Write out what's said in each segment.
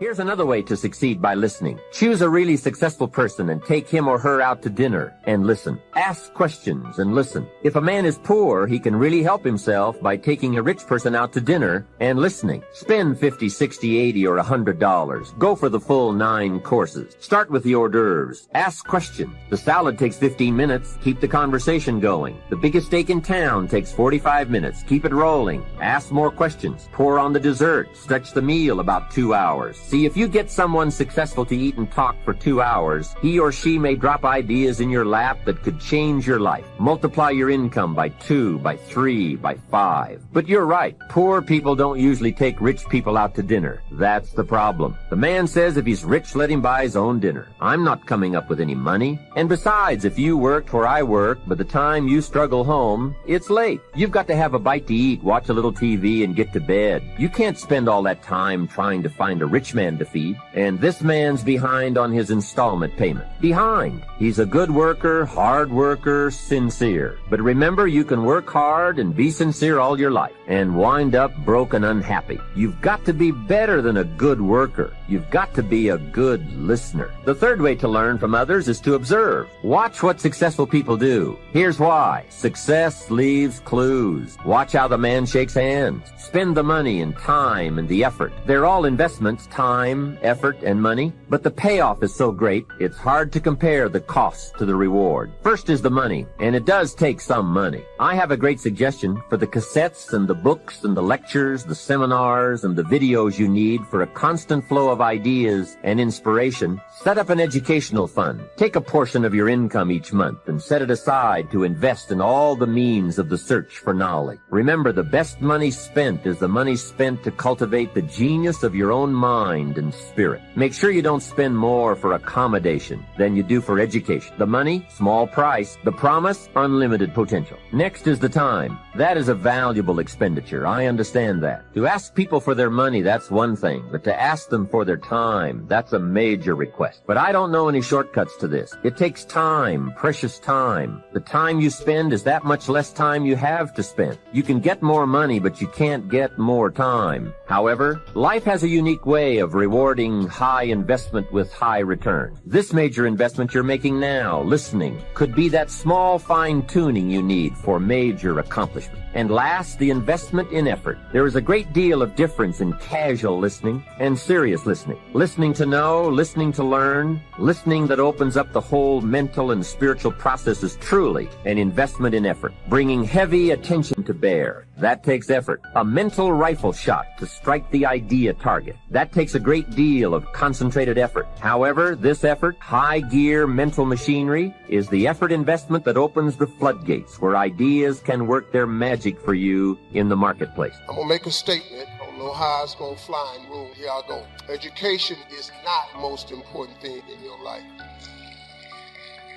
Here's another way to succeed by listening. Choose a really successful person and take him or her out to dinner and listen. Ask questions and listen. If a man is poor, he can really help himself by taking a rich person out to dinner and listening. Spend $50, $60, $80, or $100. Go for the full 9 courses. Start with the hors d'oeuvres. Ask questions. The salad takes 15 minutes. Keep the conversation going. The biggest steak in town takes 45 minutes. Keep it rolling. Ask more questions. Pour on the dessert. Stretch the meal about 2 hours. See, if you get someone successful to eat and talk for 2 hours, he or she may drop ideas in your lap that could change your life. Multiply your income by 2, by 3, by 5. But you're right. Poor people don't usually take rich people out to dinner. That's the problem. The man says if he's rich, let him buy his own dinner. I'm not coming up with any money. And besides, if you work where I work, by the time you struggle home, it's late. You've got to have a bite to eat, watch a little TV, and get to bed. You can't spend all that time trying to find a rich man to feed. And this man's behind on his installment payment. Behind. He's a good worker, hard worker, sincere. But remember, you can work hard and be sincere all your life and wind up broke and unhappy. You've got to be better than a good worker. You've got to be a good listener. The third way to learn from others is to observe. Watch what successful people do. Here's why. Success leaves clues. Watch how the man shakes hands. Spend the money and time and the effort. They're all investments, time, effort, and money. But the payoff is so great, it's hard to compare the cost to the reward. First is the money, and it does take some money. I have a great suggestion for the cassettes and the books and the lectures, the seminars, and the videos you need for a constant flow of ideas and inspiration. Set up an educational fund. Take a portion of your income each month and set it aside to invest in all the means of the search for knowledge. Remember, the best money spent is the money spent to cultivate the genius of your own mind and spirit. Make sure you don't spend more for accommodation than you do for education. The money, small price. The promise, unlimited potential. Next is the time. That is a valuable expenditure. I understand that. To ask people for their money, that's one thing. But to ask them for their time, that's a major request. But I don't know any shortcuts to this. It takes time, precious time. The time you spend is that much less time you have to spend. You can get more money, but you can't get more time. However, life has a unique way of rewarding high investment with high return. This major investment you're making now, listening, could be that small fine-tuning you need for major accomplishment. And last, the investment in effort. There is a great deal of difference in casual listening and serious listening. Listening to know, listening to learn, listening that opens up the whole mental and spiritual process is truly an investment in effort. Bringing heavy attention to bear. That takes effort. A mental rifle shot to strike the idea target. That takes a great deal of concentrated effort. However, this effort, high gear mental machinery, is the effort investment that opens the floodgates where ideas can work their magic for you in the marketplace. I'm going to make a statement. I don't know how it's going to fly in the room. Here I go. Education is not the most important thing in your life.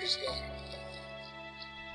It's not.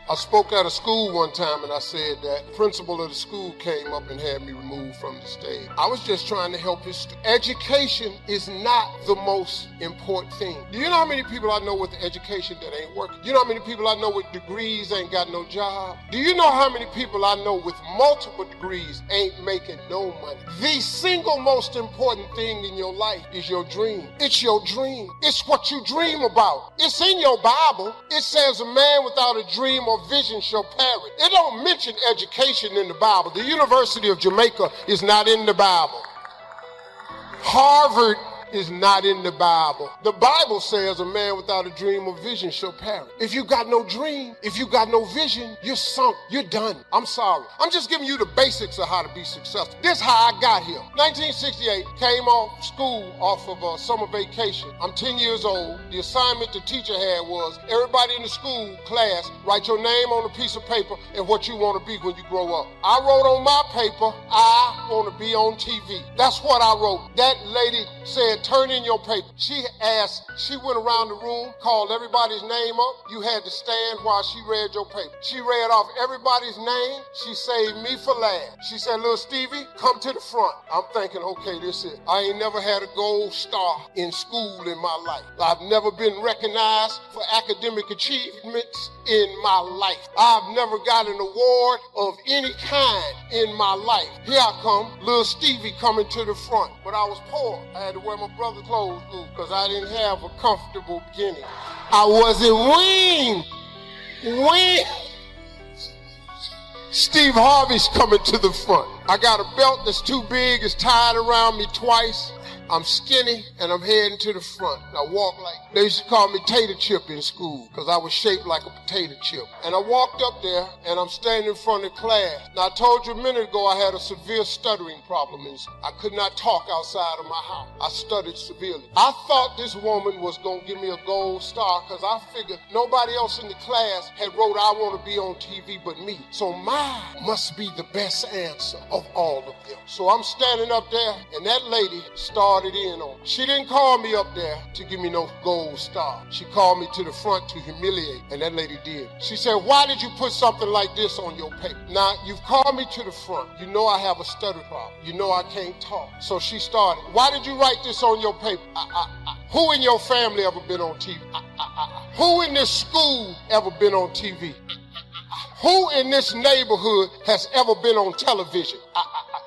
I spoke at a school one time and I said that the principal of the school came up and had me removed from the stage. I was just trying to help his students. Education is not the most important thing. Do you know how many people I know with education that ain't working? Do you know how many people I know with degrees ain't got no job? Do you know how many people I know with multiple degrees ain't making no money? The single most important thing in your life is your dream. It's your dream. It's what you dream about. It's in your Bible. It says a man without a dream or vision shall perish. It don't mention education in the Bible. The University of Jamaica is not in the Bible. Harvard is not in the Bible. The Bible says a man without a dream or vision shall perish. If you got no dream, if you got no vision, you're sunk. You're done. I'm sorry. I'm just giving you the basics of how to be successful. This is how I got here. 1968, came off school off of a summer vacation. I'm 10 years old. The assignment the teacher had was everybody in the school class, write your name on a piece of paper and what you want to be when you grow up. I wrote on my paper, I want to be on TV. That's what I wrote. That lady said, turn in your paper. She went around the room, called everybody's name up. You had to stand while she read your paper. She read off everybody's name. She saved me for last. She said, little Stevie, come to the front. I'm thinking, okay, this is it. I ain't never had a gold star in school in my life. I've never been recognized for academic achievements in my life. I've never got an award of any kind in my life. Here I come. come little Stevie coming to the front. But I was poor. I had to wear my brother's clothes because I didn't have a comfortable beginning. I wasn't weaned. Steve Harvey's coming to the front. I got a belt that's too big, it's tied around me twice. I'm skinny and I'm heading to the front. I walk like, they used to call me Tater Chip in school because I was shaped like a potato chip. And I walked up there and I'm standing in front of class. Now I told you a minute ago I had a severe stuttering problem. I could not talk outside of my house. I stuttered severely. I thought this woman was going to give me a gold star because I figured nobody else in the class had wrote I want to be on TV but me. So mine must be the best answer of all of them. So I'm standing up there and that lady started in on me. She didn't call me up there to give me no gold star. She called me to the front to humiliate, and that lady did. She said, why did you put something like this on your paper? Now, you've called me to the front. You know I have a stutter problem. You know I can't talk. So she started, why did you write this on your paper? Who in your family ever been on TV? Who in this school ever been on TV? Who in this neighborhood has ever been on television?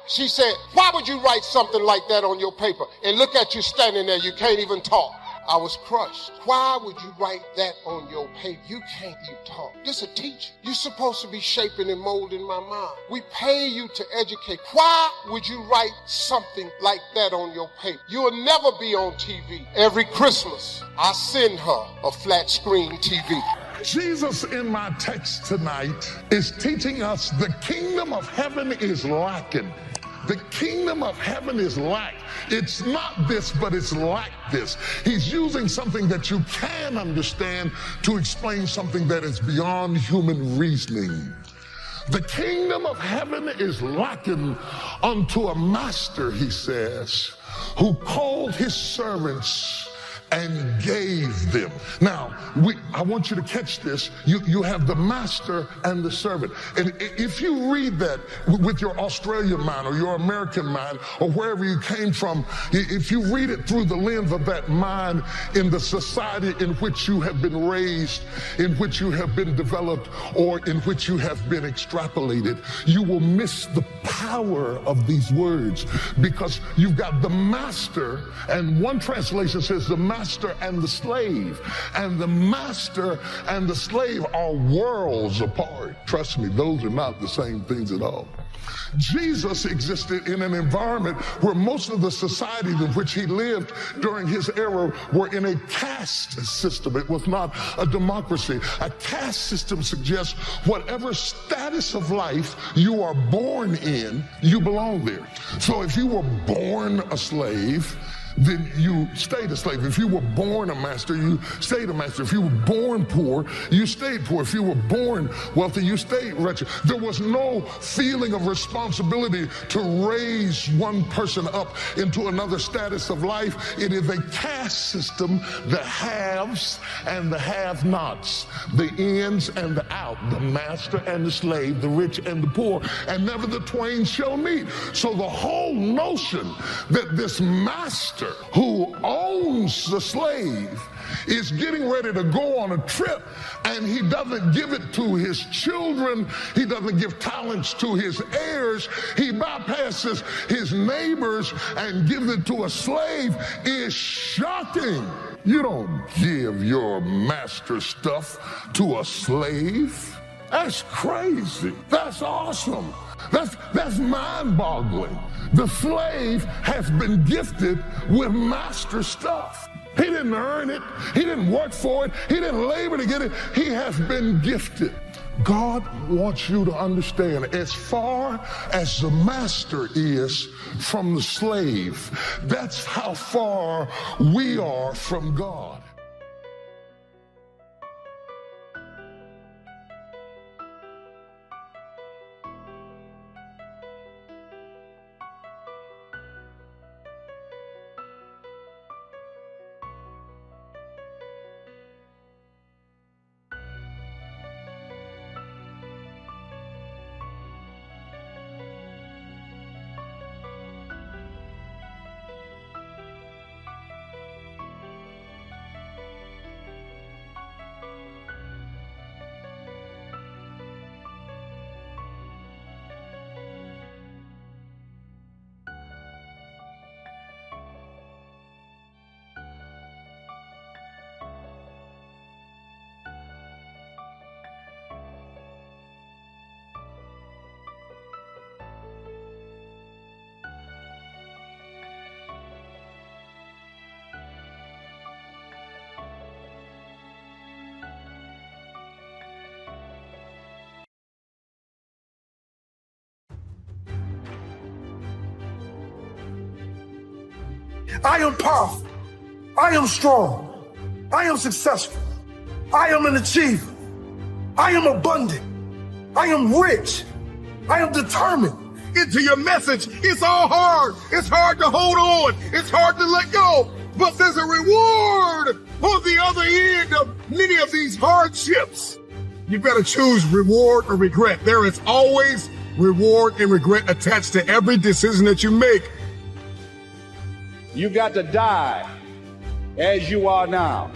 She said, why would you write something like that on your paper? And look at you standing there, you can't even talk. I was crushed. Why would you write that on your paper? You can't even talk. This is a teacher. You're supposed to be shaping and molding my mind. We pay you to educate. Why would you write something like that on your paper? You'll never be on TV. Every Christmas, I send her a flat screen TV. Jesus in my text tonight is teaching us the kingdom of heaven is lacking. The kingdom of heaven is lack. It's not this, but it's like this. He's using something that you can understand to explain something that is beyond human reasoning. The kingdom of heaven is likened unto a master, he says, who called his servants and gave them. Now, I want you to catch this. You have the master and the servant. And if you read that with your Australian mind or your American mind or wherever you came from, if you read it through the lens of that mind in the society in which you have been raised, in which you have been developed, or in which you have been extrapolated, you will miss the power of these words because you've got the master, and one translation says the master and the slave. And the master and the slave are worlds apart. Trust me, those are not the same things at all. Jesus existed in an environment where most of the societies in which he lived during his era were in a caste system. It was not a democracy. A caste system suggests whatever status of life you are born in, you belong there. So if you were born a slave, then you stayed a slave. If you were born a master, you stayed a master. If you were born poor, you stayed poor. If you were born wealthy, you stayed wretched. There was no feeling of responsibility to raise one person up into another status of life. It is a caste system, the haves and the have-nots, the ins and the out, the master and the slave, the rich and the poor, and never the twain shall meet. So the whole notion that this master who owns the slave is getting ready to go on a trip, and he doesn't give it to his children, he doesn't give talents to his heirs, he bypasses his neighbors and gives it to a slave, is shocking. You don't give your master stuff to a slave. That's crazy. That's awesome. That's mind-boggling. The slave has been gifted with master stuff. He didn't earn it. He didn't work for it. He didn't labor to get it. He has been gifted. God wants you to understand, as far as the master is from the slave, that's how far we are from God. I am powerful. I am strong. I am successful. I am an achiever. I am abundant. I am rich. I am determined. Into your message, it's all hard. It's hard to hold on. It's hard to let go. But there's a reward on the other end of many of these hardships. You better choose reward or regret. There is always reward and regret attached to every decision that you make. You've got to die as you are now.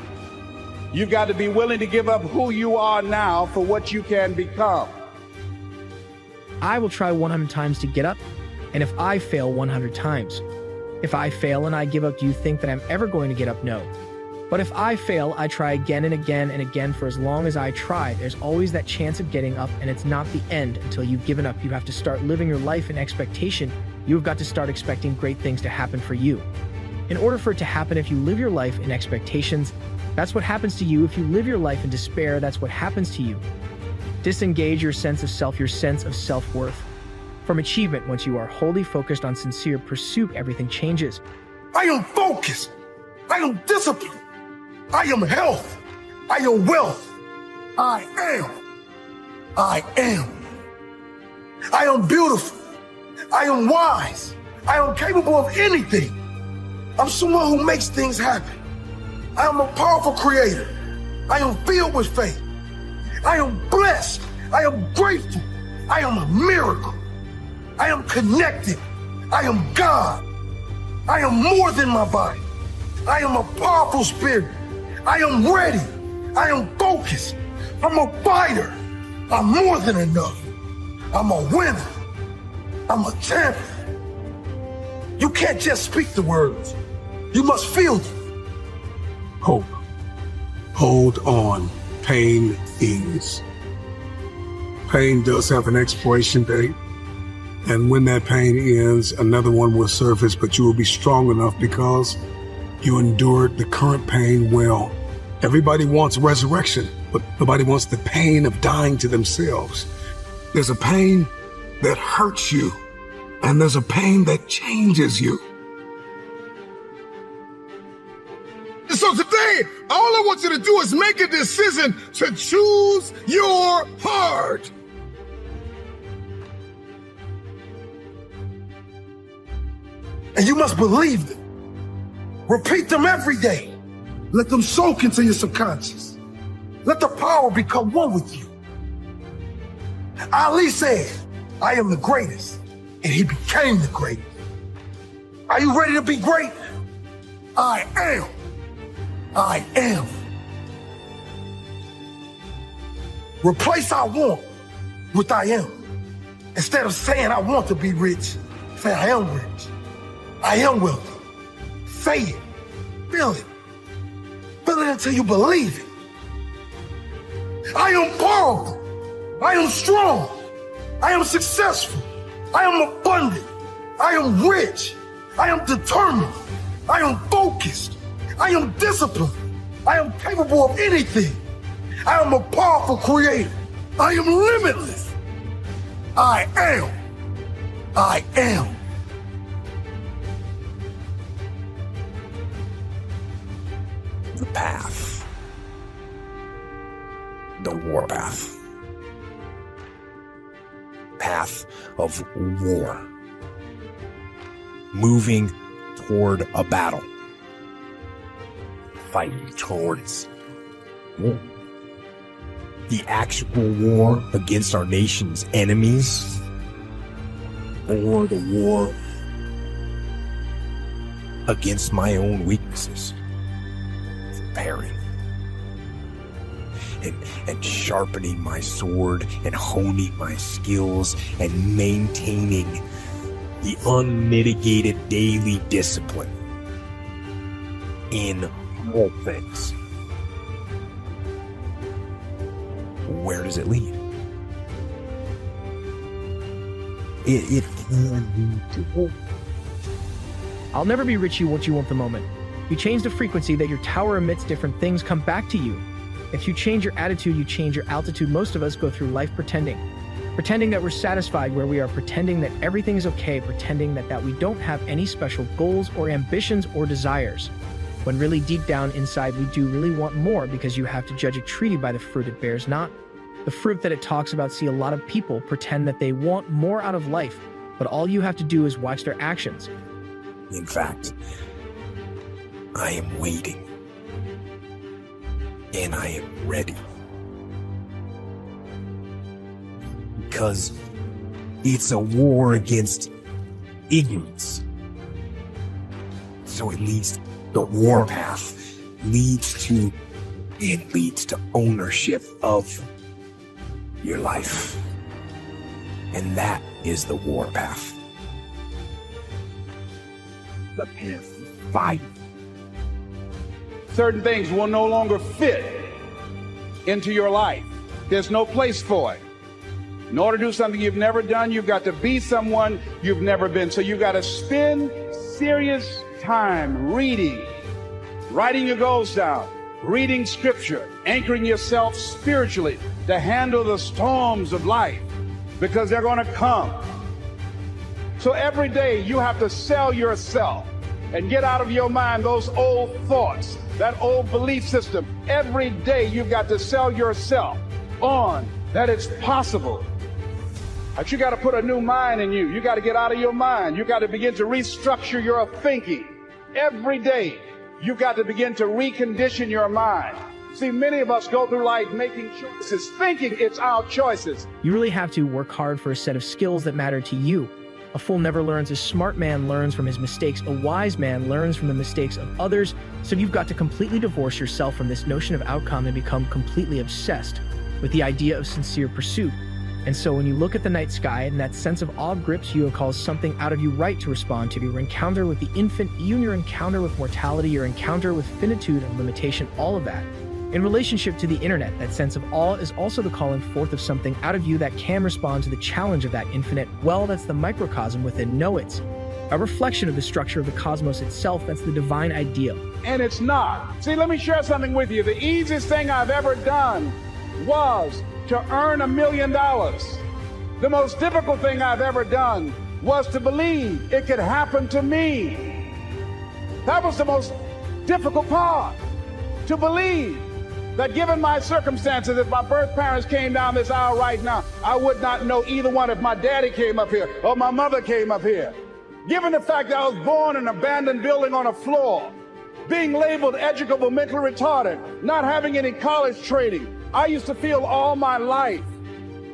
You've got to be willing to give up who you are now for what you can become. I will try 100 times to get up, and if I fail 100 times. If I fail and I give up, do you think that I'm ever going to get up? No. But if I fail, I try again and again and again. For as long as I try, there's always that chance of getting up, and it's not the end until you've given up. You have to start living your life in expectation. You've got to start expecting great things to happen for you. In order for it to happen, if you live your life in expectations, that's what happens to you. If you live your life in despair, that's what happens to you. Disengage your sense of self, your sense of self-worth from achievement. Once you are wholly focused on sincere pursuit, everything changes. I am focused. I am disciplined. I am health. I am wealth. I am. I am. I am beautiful. I am wise. I am capable of anything. I'm someone who makes things happen. I am a powerful creator. I am filled with faith. I am blessed. I am grateful. I am a miracle. I am connected. I am God. I am more than my body. I am a powerful spirit. I am ready. I am focused. I'm a fighter. I'm more than enough. I'm a winner. I'm a champion. You can't just speak the words. You must feel them. Hope. Hold on. Pain ends. Pain does have an expiration date. And when that pain ends, another one will surface, but you will be strong enough because you endured the current pain well. Everybody wants resurrection, but nobody wants the pain of dying to themselves. There's a pain that hurts you, and there's a pain that changes you. So today, all I want you to do is make a decision to choose your heart. And you must believe them. Repeat them every day. Let them soak into your subconscious. Let the power become one with you. Ali said, I am the greatest, and he became the greatest. Are you ready to be great? I am. I am. Replace I want with I am. Instead of saying I want to be rich, say I am rich. I am wealthy. Say it. Feel it. Feel it until you believe it. I am powerful. I am strong. I am successful. I am abundant. I am rich. I am determined. I am focused. I am disciplined. I am capable of anything. I am a powerful creator. I am limitless. I am. I am. The path. The warpath. Path of war. Moving toward a battle. Fighting towards war. The actual war against our nation's enemies, or the war against my own weaknesses. Preparing and sharpening my sword and honing my skills and maintaining the unmitigated daily discipline in all things. Where does it lead? It can lead to war. I'll never be rich what you want the moment. You change the frequency that your tower emits, different things come back to you. If you change your attitude, you change your altitude. Most of us go through life pretending. Pretending that we're satisfied where we are, pretending that everything is okay, pretending that we don't have any special goals or ambitions or desires. When really deep down inside we do really want more, because you have to judge a tree by the fruit it bears, not the fruit that it talks about. See, a lot of people pretend that they want more out of life, but all you have to do is watch their actions. In fact, I am waiting. And I am ready. Because it's a war against ignorance. So it leads, the warpath leads to ownership of your life. And that is the warpath. The path of fight. Certain things will no longer fit into your life. There's no place for it. In order to do something you've never done, you've got to be someone you've never been. So you've got to spend serious time reading, writing your goals down, reading scripture, anchoring yourself spiritually to handle the storms of life, because they're going to come. So every day you have to sell yourself and get out of your mind those old thoughts, that old belief system. Every day you've got to sell yourself on that it's possible. But you got to put a new mind in you. You got to get out of your mind. You got to begin to restructure your thinking. Every day you've got to begin to recondition your mind. See, many of us go through life making choices, thinking it's our choices. You really have to work hard for a set of skills that matter to you. A fool never learns. A smart man learns from his mistakes. A wise man learns from the mistakes of others. So you've got to completely divorce yourself from this notion of outcome and become completely obsessed with the idea of sincere pursuit. And so when you look at the night sky and that sense of awe grips you, it calls something out of you right to respond to. Your encounter with the infant, even your encounter with mortality, your encounter with finitude and limitation, all of that. In relationship to the internet, that sense of awe is also the calling forth of something out of you that can respond to the challenge of that infinite well. That's the microcosm within. No, it's a reflection of the structure of the cosmos itself. That's the divine ideal. And it's not. See, let me share something with you. The easiest thing I've ever done was to earn $1 million. The most difficult thing I've ever done was to believe it could happen to me. That was the most difficult part. To believe that given my circumstances, if my birth parents came down this aisle right now, I would not know either one if my daddy came up here or my mother came up here. Given the fact that I was born in an abandoned building on a floor, being labeled educable, mentally retarded, not having any college training, I used to feel all my life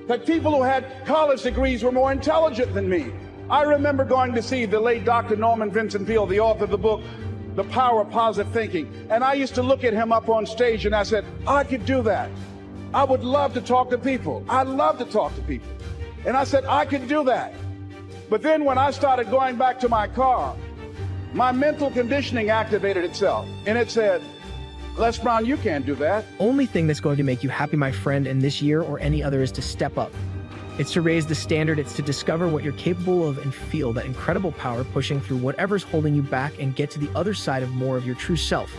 that people who had college degrees were more intelligent than me. I remember going to see the late Dr. Norman Vincent Peale, the author of the book, The Power of Positive Thinking. And I used to look at him up on stage and I said, I could do that. I would love to talk to people. I love to talk to people. And I said, I could do that. But then when I started going back to my car, my mental conditioning activated itself. And it said, Les Brown, you can't do that. Only thing that's going to make you happy, my friend, in this year or any other is to step up. It's to raise the standard. It's to discover what you're capable of and feel that incredible power pushing through whatever's holding you back and get to the other side of more of your true self.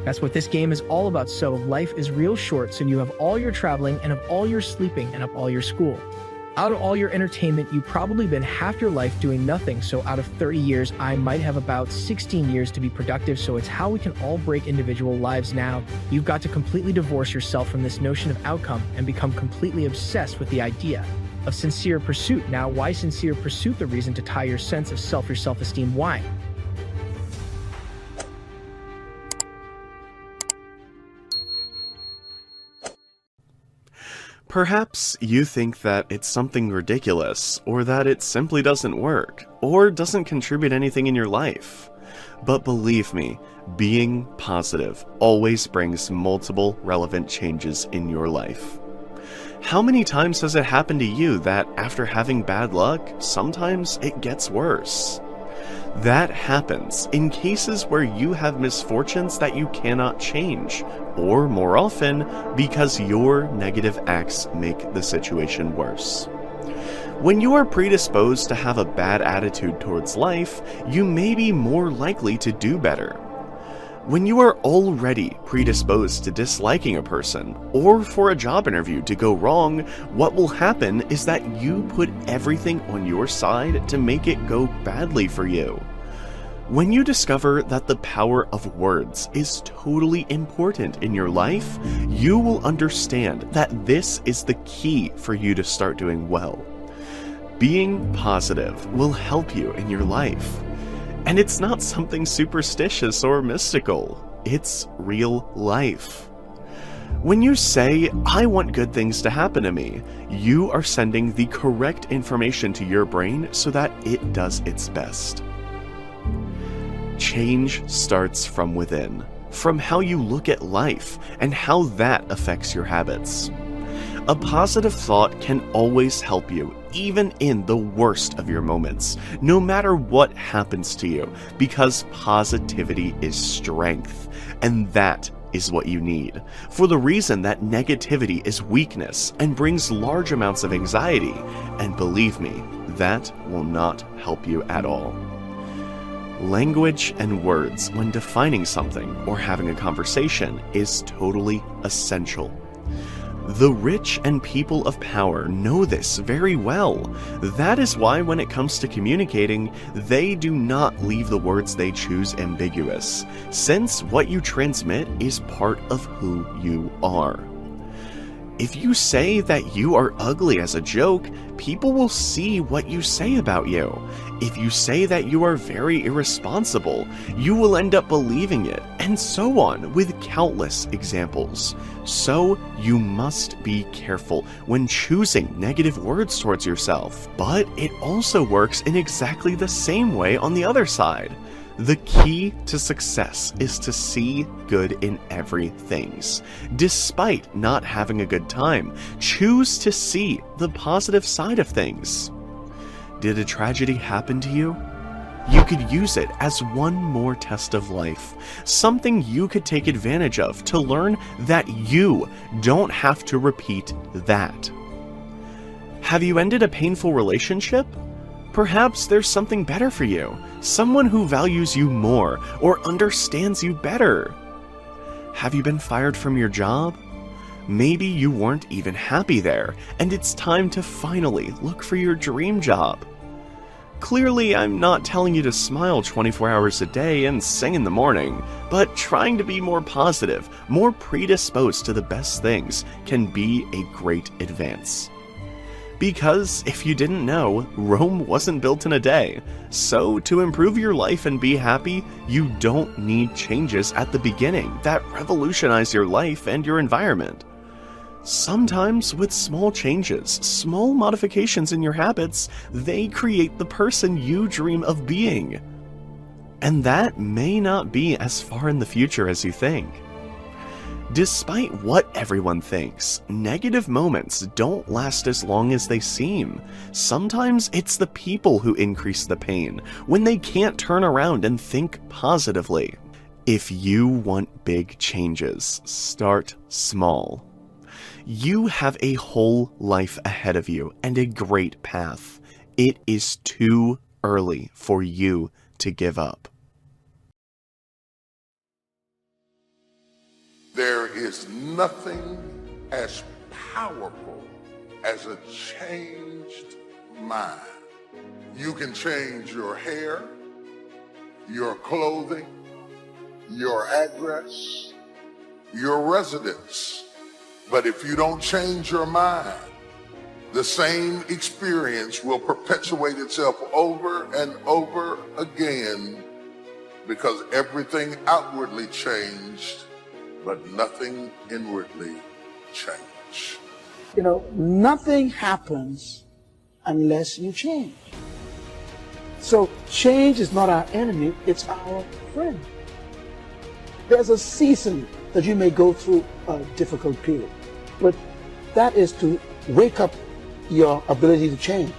That's what this game is all about. So life is real short, so you have all your traveling and of all your sleeping and of all your school. Out of all your entertainment, you've probably been half your life doing nothing. So out of 30 years, I might have about 16 years to be productive. So it's how we can all break individual lives now. You've got to completely divorce yourself from this notion of outcome and become completely obsessed with the idea of sincere pursuit. Now, why sincere pursuit? The reason to tie your sense of self, your self-esteem. Why? Perhaps you think that it's something ridiculous, or that it simply doesn't work, or doesn't contribute anything in your life. But believe me, being positive always brings multiple relevant changes in your life. How many times has it happened to you that after having bad luck, sometimes it gets worse? That happens in cases where you have misfortunes that you cannot change, or more often, because your negative acts make the situation worse. When you are predisposed to have a bad attitude towards life, you may be more likely to do better. When you are already predisposed to disliking a person, or for a job interview to go wrong, what will happen is that you put everything on your side to make it go badly for you. When you discover that the power of words is totally important in your life, you will understand that this is the key for you to start doing well. Being positive will help you in your life. And it's not something superstitious or mystical. It's real life. When you say, "I want good things to happen to me," you are sending the correct information to your brain so that it does its best. Change starts from within, from how you look at life and how that affects your habits. A positive thought can always help you, even in the worst of your moments, no matter what happens to you, because positivity is strength, and that is what you need, for the reason that negativity is weakness and brings large amounts of anxiety, and believe me, that will not help you at all. Language and words when defining something or having a conversation is totally essential. The rich and people of power know this very well. That is why when it comes to communicating, they do not leave the words they choose ambiguous, since what you transmit is part of who you are. If you say that you are ugly as a joke, people will see what you say about you. If you say that you are very irresponsible, you will end up believing it, and so on, with countless examples. So you must be careful when choosing negative words towards yourself. But it also works in exactly the same way on the other side. The key to success is to see good in everything. Despite not having a good time, choose to see the positive side of things. Did a tragedy happen to you? You could use it as one more test of life, something you could take advantage of to learn that you don't have to repeat that. Have you ended a painful relationship? Perhaps there's something better for you, someone who values you more or understands you better. Have you been fired from your job? Maybe you weren't even happy there, and it's time to finally look for your dream job. Clearly, I'm not telling you to smile 24 hours a day and sing in the morning, but trying to be more positive, more predisposed to the best things can be a great advance. Because, if you didn't know, Rome wasn't built in a day. So, to improve your life and be happy, you don't need changes at the beginning that revolutionize your life and your environment. Sometimes, with small changes, small modifications in your habits, they create the person you dream of being. And that may not be as far in the future as you think. Despite what everyone thinks, negative moments don't last as long as they seem. Sometimes it's the people who increase the pain, when they can't turn around and think positively. If you want big changes, start small. You have a whole life ahead of you and a great path. It is too early for you to give up. There is nothing as powerful as a changed mind. You can change your hair, your clothing, your address, your residence. But if you don't change your mind, the same experience will perpetuate itself over and over again, because everything outwardly changed, but nothing inwardly changed. You know, nothing happens unless you change. So change is not our enemy, it's our friend. There's a season that you may go through a difficult period, but that is to wake up your ability to change.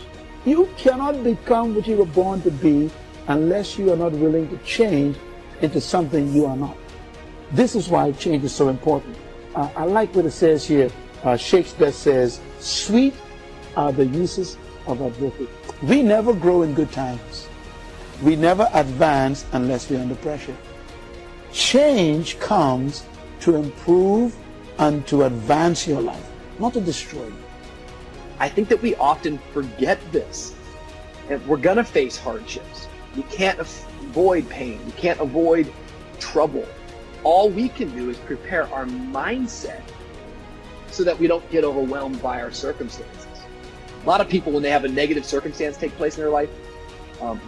You cannot become what you were born to be unless you are not willing to change into something you are not. This is why change is so important. I like what it says here. Shakespeare says, "Sweet are the uses of adversity." We never grow in good times. We never advance unless we're under pressure. Change comes to improve and to advance your life, not to destroy you. I think that we often forget this. And we're gonna face hardships. We can't avoid pain. We can't avoid trouble. All we can do is prepare our mindset so that we don't get overwhelmed by our circumstances. A lot of people, when they have a negative circumstance take place in their life,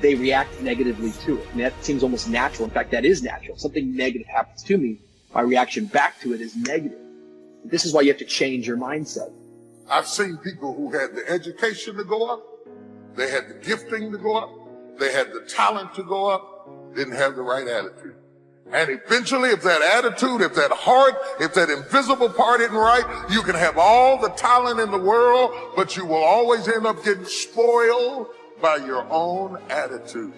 they react negatively to it. And that seems almost natural. In fact, that is natural. Something negative happens to me, my reaction back to it is negative. This is why you have to change your mindset. I've seen people who had the education to go up, they had the gifting to go up, they had the talent to go up, didn't have the right attitude. And eventually, if that attitude, if that heart, if that invisible part isn't right, you can have all the talent in the world, but you will always end up getting spoiled by your own attitude.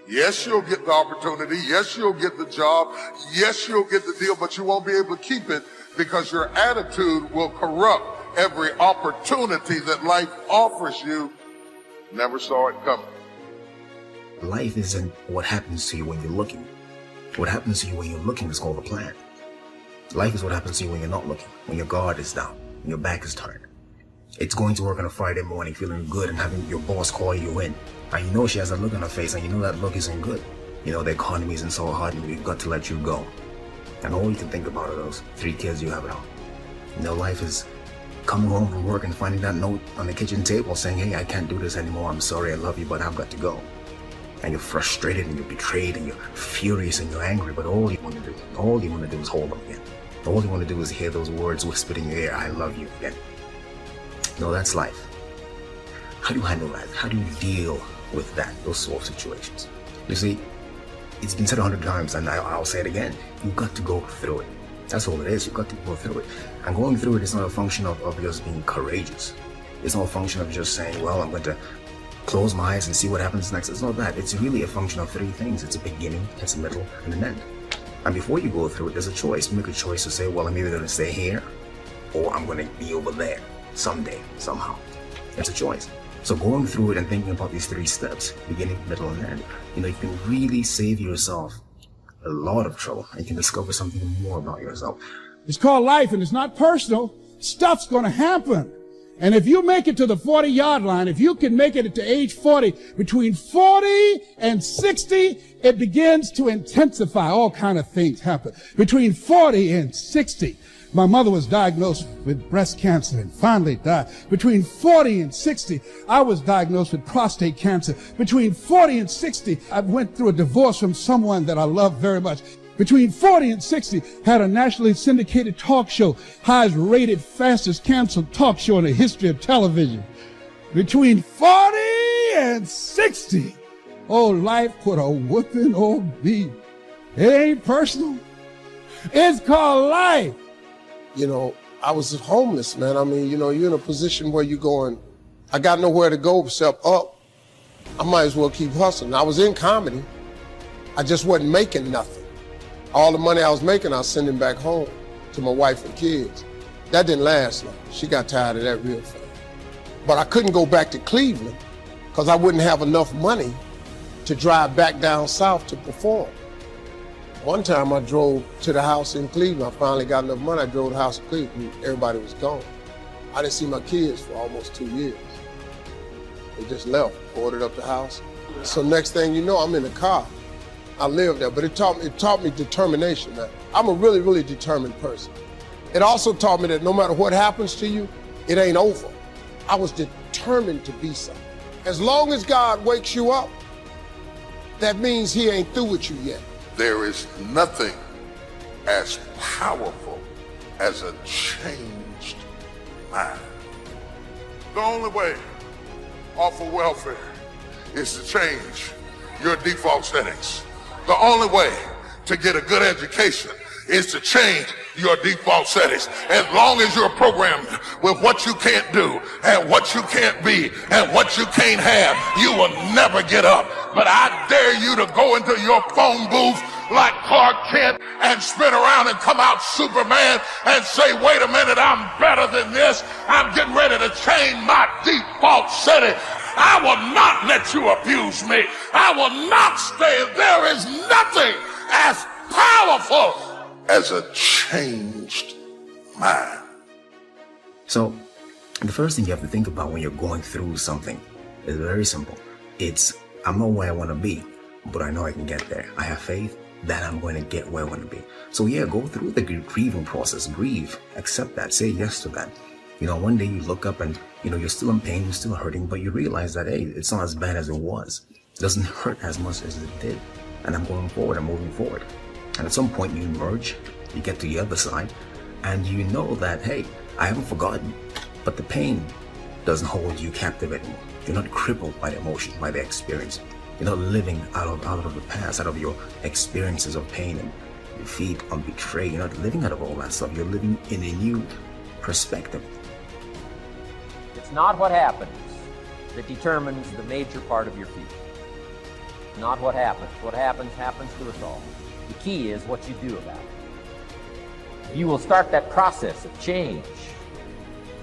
Yes, you'll get the opportunity. Yes, you'll get the job. Yes, you'll get the deal, but you won't be able to keep it because your attitude will corrupt every opportunity that life offers you. Never saw it coming. Life isn't what happens to you when you're looking. What happens to you when you're looking is called a plan. Life is what happens to you when you're not looking, when your guard is down, when your back is turned. It's going to work on a Friday morning feeling good and having your boss call you in. And you know she has a look on her face and you know that look isn't good. You know the economy isn't so hard and we've got to let you go. And all you can think about are those 3 kids you have at home. You know, life is coming home from work and finding that note on the kitchen table saying, hey, I can't do this anymore. I'm sorry, I love you, but I've got to go. And you're frustrated and you're betrayed and you're furious and you're angry, but all you want to do is hold them again. All you want to do is hear those words whispered in your ear, I love you again. No, that's life. How do you handle that? How do you deal with that, those sort of situations? You see, it's been said 100 times and I'll say it again. You've got to go through it. That's all it is. You've got to go through it. And going through it is not a function of just being courageous. It's not a function of just saying, well, I'm going to close my eyes and see what happens next. It's not that. It's really a function of 3 things. It's a beginning, it's a middle, and an end. And before you go through it, there's a choice. You make a choice to say, well, I'm either going to stay here or I'm going to be over there someday, somehow. It's a choice. So going through it and thinking about these 3 steps, beginning, middle, and end, you know, you can really save yourself a lot of trouble. And you can discover something more about yourself. It's called life and it's not personal. Stuff's going to happen. And if you make it to the 40-yard line, if you can make it to age 40, between 40 and 60, it begins to intensify. All kind of things happen. Between 40 and 60, my mother was diagnosed with breast cancer and finally died. Between 40 and 60, I was diagnosed with prostate cancer. Between 40 and 60, I went through a divorce from someone that I loved very much. Between 40 and 60, had a nationally syndicated talk show, highest rated, fastest canceled talk show in the history of television. Between 40 and 60, oh, life put a whooping on me. It ain't personal. It's called life. You know, I was homeless, man. I mean, you know, you're in a position where you're going, I got nowhere to go except up. I might as well keep hustling. I was in comedy. I just wasn't making nothing. All the money I was making, I was sending back home to my wife and kids. That didn't last long. She got tired of that real fast. But I couldn't go back to Cleveland because I wouldn't have enough money to drive back down south to perform. One time I drove to the house in Cleveland. I finally got enough money. I drove to the house in Cleveland. Everybody was gone. I didn't see my kids for almost 2 years. They just left, boarded up the house. So next thing you know, I'm in the car. I lived there, but it taught me determination, man. I'm a really, really determined person. It also taught me that no matter what happens to you, it ain't over. I was determined to be something. As long as God wakes you up, that means he ain't through with you yet. There is nothing as powerful as a changed mind. The only way off of welfare is to change your default settings. The only way to get a good education is to change your default settings. As long as you're programmed with what you can't do and what you can't be and what you can't have, you will never get up. But I dare you to go into your phone booth like Clark Kent and spin around and come out Superman and say, wait a minute, I'm better than this. I'm getting ready to change my default setting. I will not let you abuse me. I will not stay. There is nothing as powerful as a changed mind. So, the first thing you have to think about when you're going through something is very simple. It's, I'm not where I want to be, but I know I can get there. I have faith that I'm going to get where I want to be. So yeah, go through the grieving process. Grieve. Accept that. Say yes to that. You know, one day you look up and, you know, you're still in pain, you're still hurting, but you realize that, hey, it's not as bad as it was. It doesn't hurt as much as it did. And I'm going forward, I'm moving forward. And at some point you emerge, you get to the other side, and you know that, hey, I haven't forgotten, but the pain doesn't hold you captive anymore. You're not crippled by the emotion, by the experience. You're not living out of the past, out of your experiences of pain and defeat or betrayal. You're not living out of all that stuff. You're living in a new perspective. It's not what happens that determines the major part of your future. Not what happens. What happens to us all. The key is what you do about it. You will start that process of change.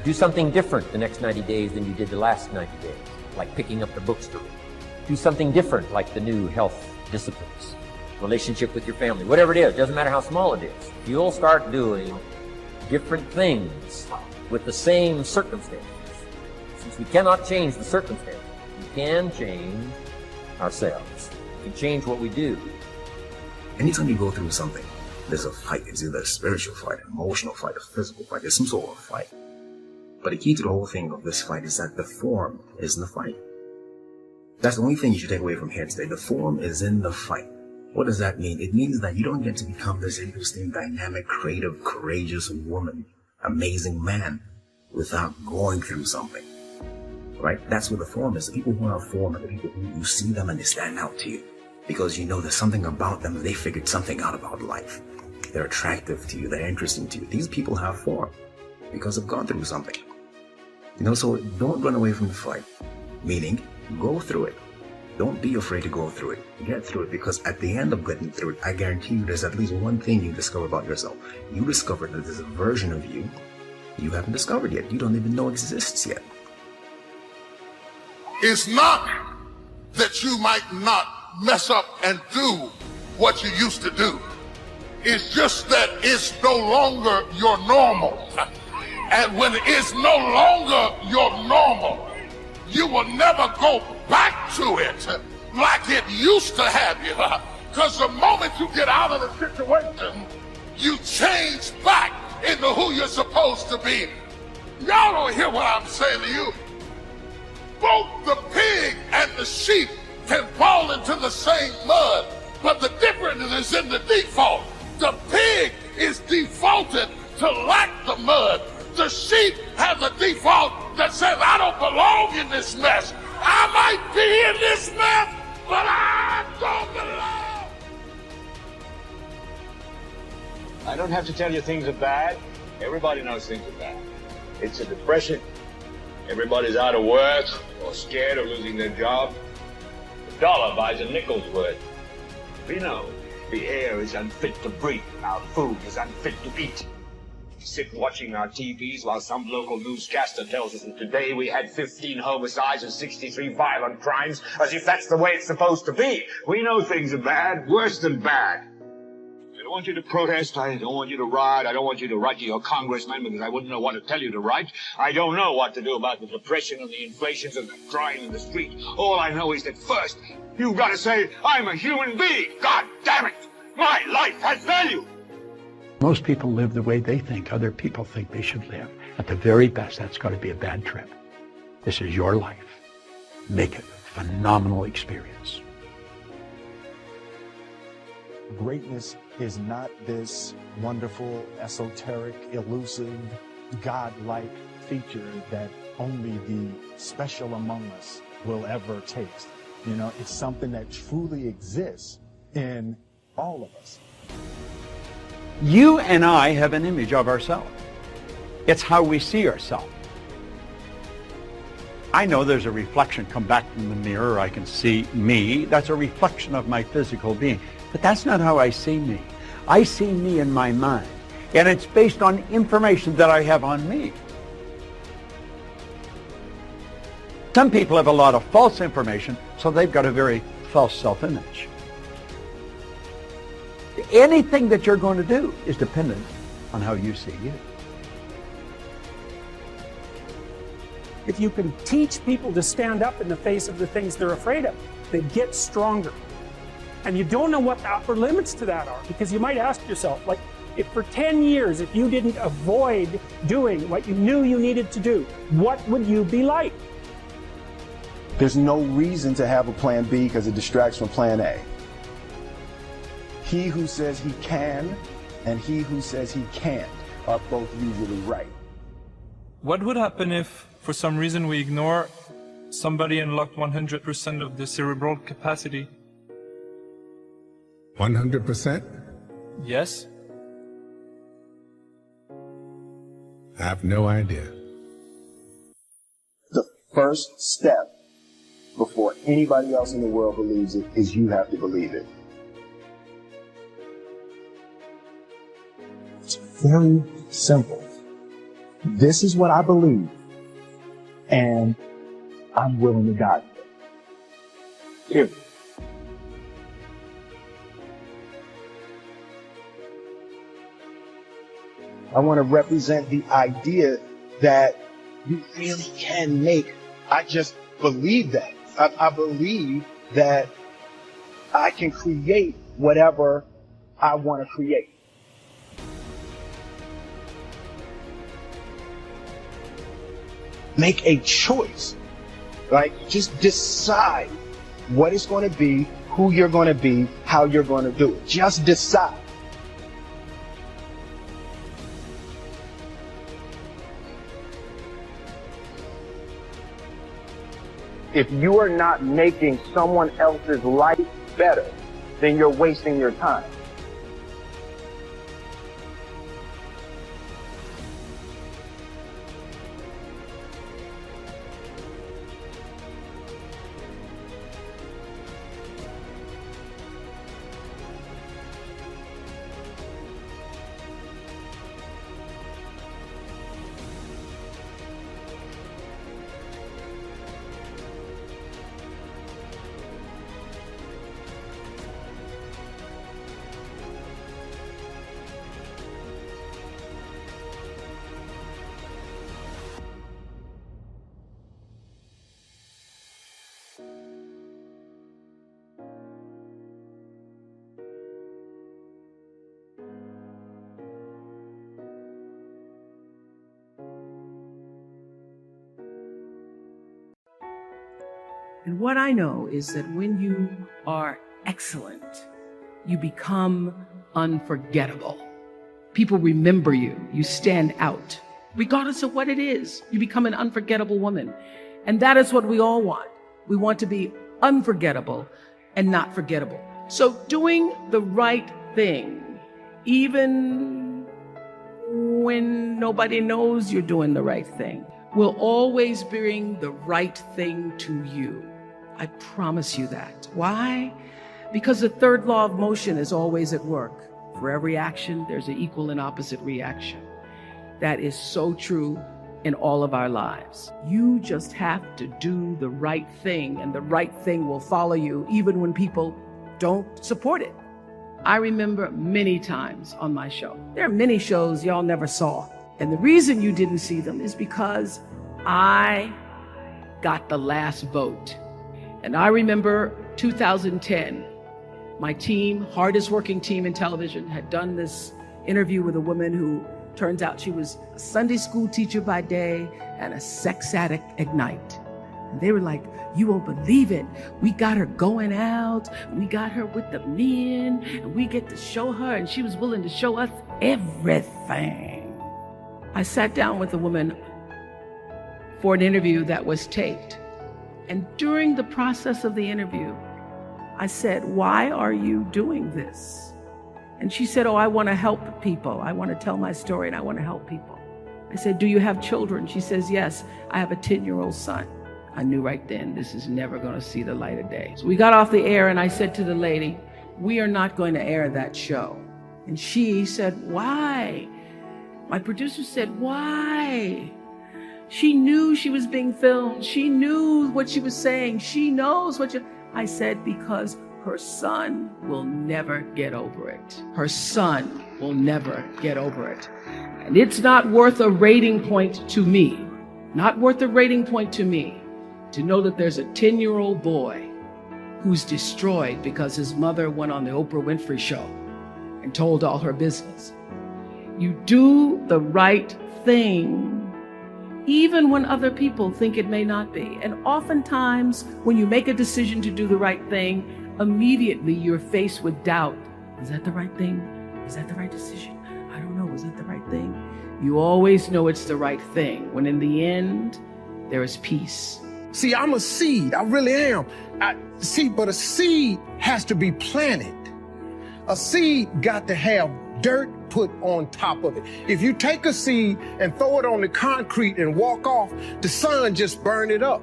Do something different the next 90 days than you did the last 90 days, like picking up the books to read. Do something different, like the new health disciplines, relationship with your family, whatever it is, doesn't matter how small it is. You'll start doing different things with the same circumstances. Since we cannot change the circumstances, we can change ourselves. We can change what we do. Anytime you go through something, there's a fight. It's either a spiritual fight, an emotional fight, a physical fight. There's some sort of fight. But the key to the whole thing of this fight is that the form is in the fight. That's the only thing you should take away from here today. The form is in the fight. What does that mean? It means that you don't get to become this interesting, dynamic, creative, courageous woman, amazing man without going through something. Right? That's what the form is. The people who are form are the people who you see them and they stand out to you. Because you know there's something about them. They figured something out about life. They're attractive to you. They're interesting to you. These people have form because they've gone through something. You know, so don't run away from the fight. Meaning, go through it. Don't be afraid to go through it. Get through it, because at the end of getting through it, I guarantee you there's at least one thing you discover about yourself. You discover that there's a version of you haven't discovered yet. You don't even know exists yet. It's not that you might not mess up and do what you used to do. It's just that it's no longer your normal. And when it's no longer your normal, you will never go back to it like it used to have you. Because the moment you get out of the situation, you change back into who you're supposed to be. Y'all don't hear what I'm saying to you. Both the pig and the sheep can fall into the same mud, but the difference is in the default. The pig is defaulted to lack the mud. The sheep has a default that says, I don't belong in this mess. I might be in this mess, but I don't belong. I don't have to tell you things are bad. Everybody knows things are bad. It's a depression. Everybody's out of work or scared of losing their job. The dollar buys a nickel's worth. We know the air is unfit to breathe. Our food is unfit to eat. We sit watching our TVs while some local newscaster tells us that today we had 15 homicides and 63 violent crimes, as if that's the way it's supposed to be. We know things are bad, worse than bad. I don't want you to protest. I don't want you to riot. I don't want you to write to your congressman because I wouldn't know what to tell you to write. I don't know what to do about the depression and the inflations and the crying in the street. All I know is that first, you've got to say, I'm a human being. God damn it. My life has value. Most people live the way they think other people think they should live. At the very best, that's got to be a bad trip. This is your life. Make it a phenomenal experience. Greatness is not this wonderful, esoteric, elusive, God-like feature that only the special among us will ever taste. You know, it's something that truly exists in all of us. You and I have an image of ourselves. It's how we see ourselves. I know there's a reflection come back from the mirror. I can see me. That's a reflection of my physical being. But that's not how I see me. I see me in my mind. And it's based on information that I have on me. Some people have a lot of false information, so they've got a very false self-image. Anything that you're going to do is dependent on how you see you. If you can teach people to stand up in the face of the things they're afraid of, they get stronger. And you don't know what the upper limits to that are, because you might ask yourself, like, if for 10 years, if you didn't avoid doing what you knew you needed to do, what would you be like? There's no reason to have a plan B because it distracts from plan A. He who says he can and he who says he can't are both usually right. What would happen if, for some reason, we ignore somebody unlocked 100% of the cerebral capacity? 100%? Yes. I have no idea. The first step before anybody else in the world believes it is you have to believe it. It's very simple. This is what I believe, and I'm willing to die for it. Period. I want to represent the idea that you really can make. I just believe that. I believe that I can create whatever I want to create. Make a choice. Like, just decide what it's going to be, who you're going to be, how you're going to do it. Just decide. If you are not making someone else's life better, then you're wasting your time. And what I know is that when you are excellent, you become unforgettable. People remember you. You stand out. Regardless of what it is, you become an unforgettable woman. And that is what we all want. We want to be unforgettable and not forgettable. So doing the right thing, even when nobody knows you're doing the right thing, will always bring the right thing to you. I promise you that. Why? Because the third law of motion is always at work. For every action, there's an equal and opposite reaction. That is so true in all of our lives. You just have to do the right thing, and the right thing will follow you even when people don't support it. I remember many times on my show. There are many shows y'all never saw. And the reason you didn't see them is because I got the last vote. And I remember 2010, my team, hardest working team in television, had done this interview with a woman who turns out she was a Sunday school teacher by day and a sex addict at night. And they were like, you won't believe it. We got her going out, we got her with the men, and we get to show her, and she was willing to show us everything. I sat down with a woman for an interview that was taped. And during the process of the interview, I said, why are you doing this? And she said, oh, I want to help people. I want to tell my story and I want to help people. I said, do you have children? She says, yes, I have a 10-year-old son. I knew right then this is never going to see the light of day. So we got off the air and I said to the lady, we are not going to air that show. And she said, why? My producer said, why? She knew she was being filmed. She knew what she was saying. She knows what you... I said, because her son will never get over it. Her son will never get over it. And it's not worth a rating point to me, not worth a rating point to me, to know that there's a 10-year-old boy who's destroyed because his mother went on the Oprah Winfrey Show and told all her business. You do the right thing even when other people think it may not be. And oftentimes, when you make a decision to do the right thing, immediately you're faced with doubt. Is that the right thing? Is that the right decision? I don't know. Is that the right thing? You always know it's the right thing, when in the end, there is peace. See, I'm a seed. I really am. But a seed has to be planted. A seed got to have dirt put on top of it. If you take a seed and throw it on the concrete and walk off, the sun just burn it up.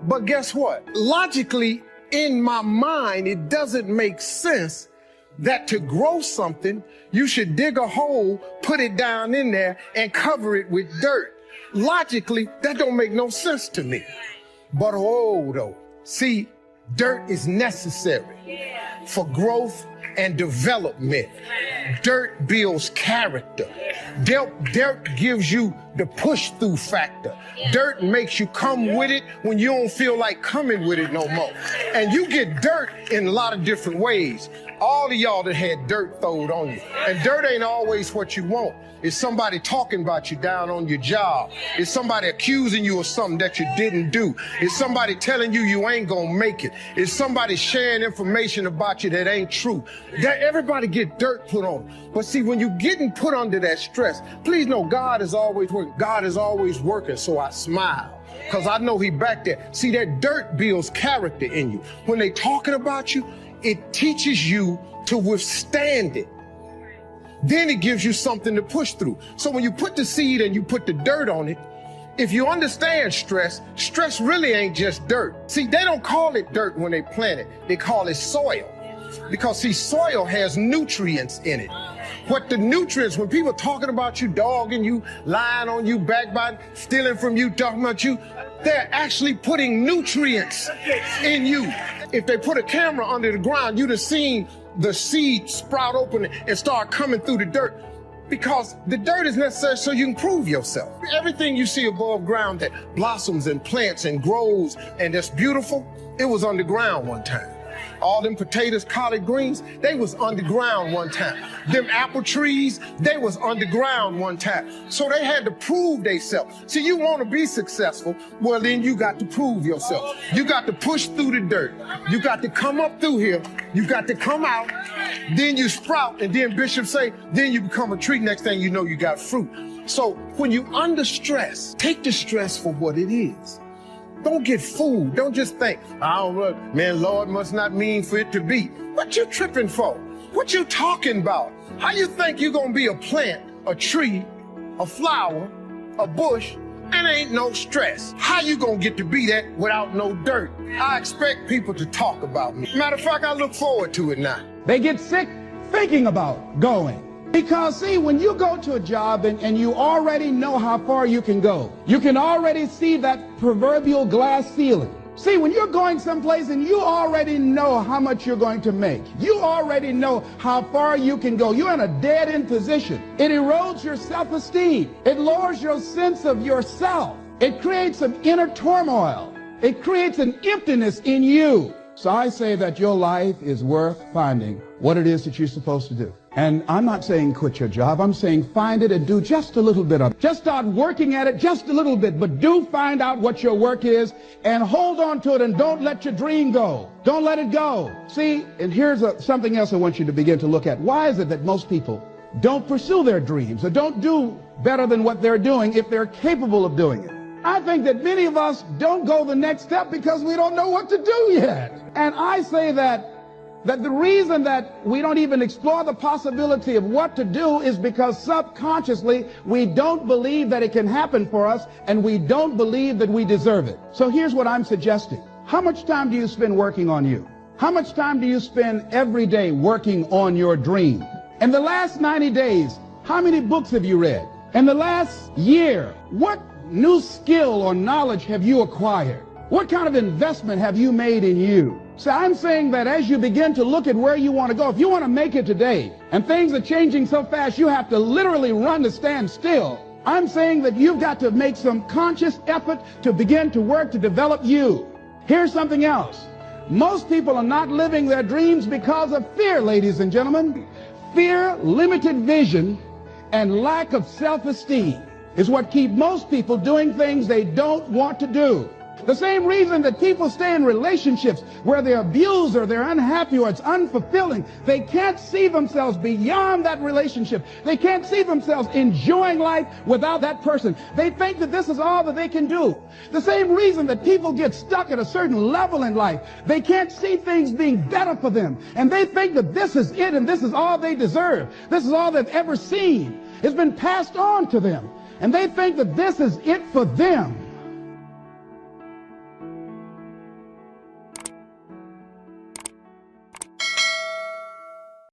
But guess what? Logically, in my mind, it doesn't make sense that to grow something, you should dig a hole, put it down in there, and cover it with dirt. Logically, that don't make no sense to me. But see, dirt is necessary for growth and development. Dirt builds character. Dirt gives you the push-through factor. Dirt makes you come with it when you don't feel like coming with it no more. And you get dirt in a lot of different ways. All of y'all that had dirt thrown on you. And dirt ain't always what you want. It's somebody talking about you down on your job. It's somebody accusing you of something that you didn't do. It's somebody telling you you ain't gonna make it. It's somebody sharing information about you that ain't true. Everybody get dirt put on. But see, when you're getting put under that stress, please know God is always working. God is always working, so I smile. Because I know he back there. See, that dirt builds character in you. When they talking about you, it teaches you to withstand it. Then it gives you something to push through. So when you put the seed and you put the dirt on it, if you understand stress, stress really ain't just dirt. See, they don't call it dirt when they plant it. They call it soil. Because see, soil has nutrients in it. What the nutrients, when people talking about you, dogging you, lying on you, backbiting, stealing from you, talking about you, they're actually putting nutrients in you. If they put a camera under the ground, you'd have seen the seed sprout open and start coming through the dirt, because the dirt is necessary so you can prove yourself. Everything you see above ground that blossoms and plants and grows and that's beautiful, it was underground one time. All them potatoes, collard greens, they was underground one time. Them apple trees, they was underground one time. So they had to prove themselves. See, you want to be successful, well then you got to prove yourself. You got to push through the dirt. You got to come up through here. You got to come out. Then you sprout, and then Bishop say, then you become a tree. Next thing you know, you got fruit. So when you under stress, take the stress for what it is. Don't get fooled. Don't just think, I don't know, man, Lord must not mean for it to be. What you tripping for? What you talking about? How you think you're gonna be a plant, a tree, a flower, a bush, and ain't no stress? How you gonna get to be that without no dirt? I expect people to talk about me. Matter of fact, I look forward to it now. They get sick thinking about going. Because see, when you go to a job and you already know how far you can go, you can already see that proverbial glass ceiling. See, when you're going someplace and you already know how much you're going to make, you already know how far you can go, you're in a dead-end position. It erodes your self-esteem. It lowers your sense of yourself. It creates an inner turmoil. It creates an emptiness in you. So I say that your life is worth finding what it is that you're supposed to do. And I'm not saying quit your job. I'm saying find it and do just a little bit of it. Just start working at it just a little bit, but do find out what your work is and hold on to it, and don't let your dream go. Don't let it go. See, and here's something else I want you to begin to look at. Why is it that most people don't pursue their dreams or don't do better than what they're doing if they're capable of doing it? I think that many of us don't go the next step because we don't know what to do yet. And I say that the reason that we don't even explore the possibility of what to do is because subconsciously we don't believe that it can happen for us, and we don't believe that we deserve it. So here's what I'm suggesting. How much time do you spend working on you? How much time do you spend every day working on your dream? In the last 90 days, how many books have you read? In the last year, what new skill or knowledge have you acquired? What kind of investment have you made in you? So I'm saying that as you begin to look at where you want to go, if you want to make it today, and things are changing so fast you have to literally run to stand still, I'm saying that you've got to make some conscious effort to begin to work to develop you. Here's something else. Most people are not living their dreams because of fear, ladies and gentlemen. Fear, limited vision, and lack of self-esteem is what keep most people doing things they don't want to do. The same reason that people stay in relationships where they're abused or they're unhappy or it's unfulfilling. They can't see themselves beyond that relationship. They can't see themselves enjoying life without that person. They think that this is all that they can do. The same reason that people get stuck at a certain level in life. They can't see things being better for them. And they think that this is it and this is all they deserve. This is all they've ever seen. It's been passed on to them. And they think that this is it for them.